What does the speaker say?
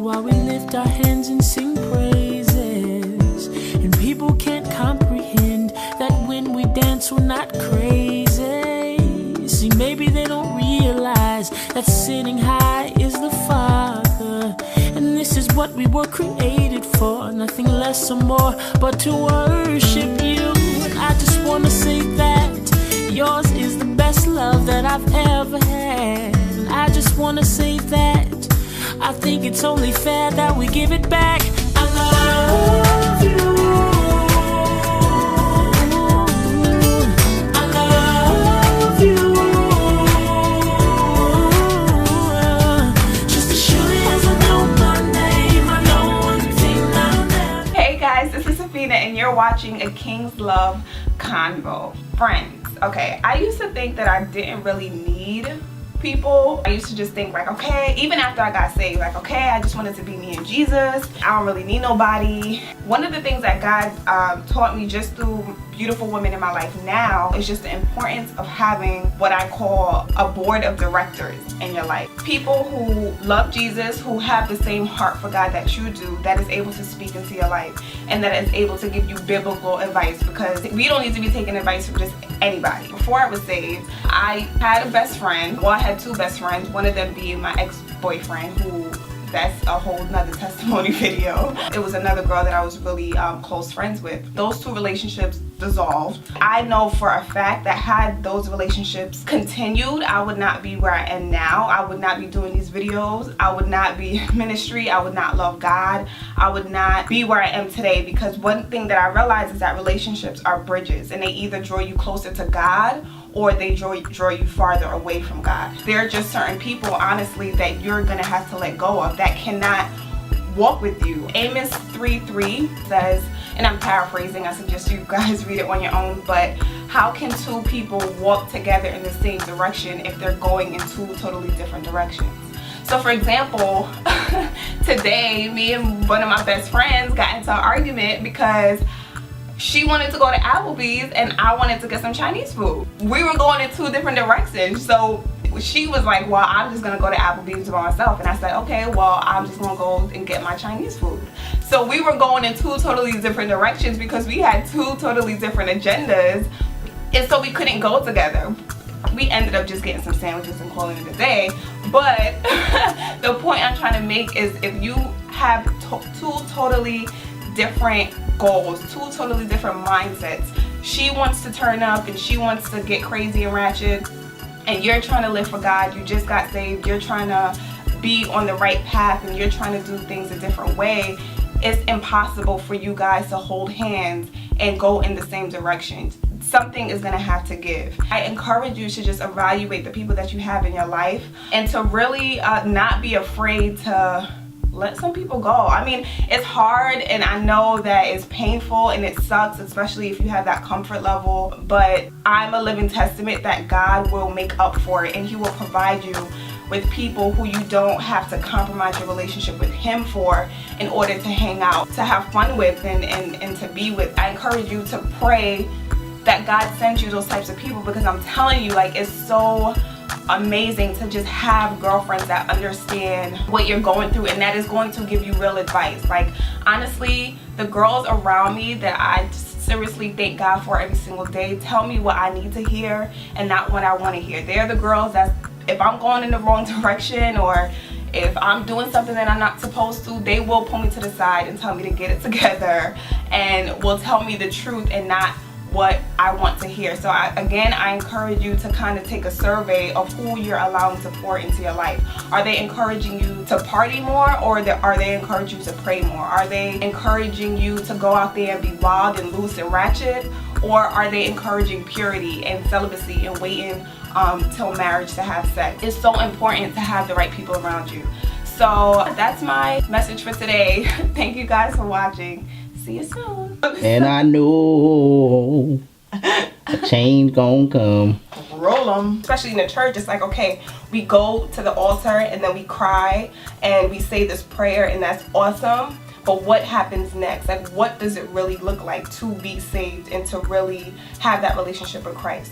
while we lift our hands and sing praises. And people can't comprehend that when we dance we're not crazy. See, maybe they don't realize that sitting high is the Father. And this is what we were created for, nothing less or more but to worship you. And I just wanna say that yours is the best love that I've ever had. And I just wanna say that I think it's only fair that we give it back. I love you. I love you. Just as surely as I know my name, I know one thing I'll never. Hey guys, this is Safina and you're watching A King's Love Convo. Friends, okay, I used to think that I didn't really need people. I used to just think like, okay, even after I got saved, like, okay, I just wanted to be me and Jesus. I don't really need nobody. One of the things that God taught me just through beautiful women in my life now is just the importance of having what I call a board of directors in your life. People who love Jesus, who have the same heart for God that you do, that is able to speak into your life and that is able to give you biblical advice, because we don't need to be taking advice from just anybody. Before I was saved, I had a best friend. Well, I had two best friends, one of them being my ex-boyfriend, who that's a whole nother testimony video. It was another girl that I was really close friends with. Those two relationships dissolved. I know for a fact that had those relationships continued, I would not be where I am now. I would not be doing these videos. I would not be in ministry. I would not love God. I would not be where I am today, because one thing that I realized is that relationships are bridges, and they either draw you closer to God or they draw you farther away from God. There are just certain people, honestly, that you're gonna have to let go of, that cannot walk with you. Amos 3:3 says, and I'm paraphrasing, I suggest you guys read it on your own, but how can two people walk together in the same direction if they're going in two totally different directions? So for example, today, me and one of my best friends got into an argument because she wanted to go to Applebee's and I wanted to get some Chinese food. We were going in two different directions. So she was like, well, I'm just gonna go to Applebee's by myself. And I said, okay, well, I'm just gonna go and get my Chinese food. So we were going in two totally different directions because we had two totally different agendas. And so we couldn't go together. We ended up just getting some sandwiches and calling it a day. But the point I'm trying to make is, if you have two totally different goals, two totally different mindsets, she wants to turn up and she wants to get crazy and ratchet, and you're trying to live for God, you just got saved, you're trying to be on the right path and you're trying to do things a different way, it's impossible for you guys to hold hands and go in the same direction. Something is going to have to give. I encourage you to just evaluate the people that you have in your life and to really not be afraid to let some people go. I mean, it's hard and I know that it's painful and it sucks, especially if you have that comfort level, but I'm a living testament that God will make up for it, and He will provide you with people who you don't have to compromise your relationship with Him for in order to hang out, to have fun with, and to be with. I encourage you to pray that God sends you those types of people, because I'm telling you, like, it's so amazing to just have girlfriends that understand what you're going through and that is going to give you real advice. Like, honestly, the girls around me that I seriously thank God for every single day tell me what I need to hear and not what I want to hear. They're the girls that, if I'm going in the wrong direction or if I'm doing something that I'm not supposed to, they will pull me to the side and tell me to get it together and will tell me the truth and not what I want to hear. So I encourage you to kind of take a survey of who you're allowing to pour into your life. Are they encouraging you to party more, or are they encouraging you to pray more? Are they encouraging you to go out there and be wild and loose and ratchet, or are they encouraging purity and celibacy and waiting till marriage to have sex? It's so important to have the right people around you. So that's my message for today. Thank you guys for watching. See you soon. And I know a change gonna come. Roll them. Especially in the church, it's like, okay, we go to the altar and then we cry and we say this prayer, and that's awesome. But what happens next? Like, what does it really look like to be saved and to really have that relationship with Christ?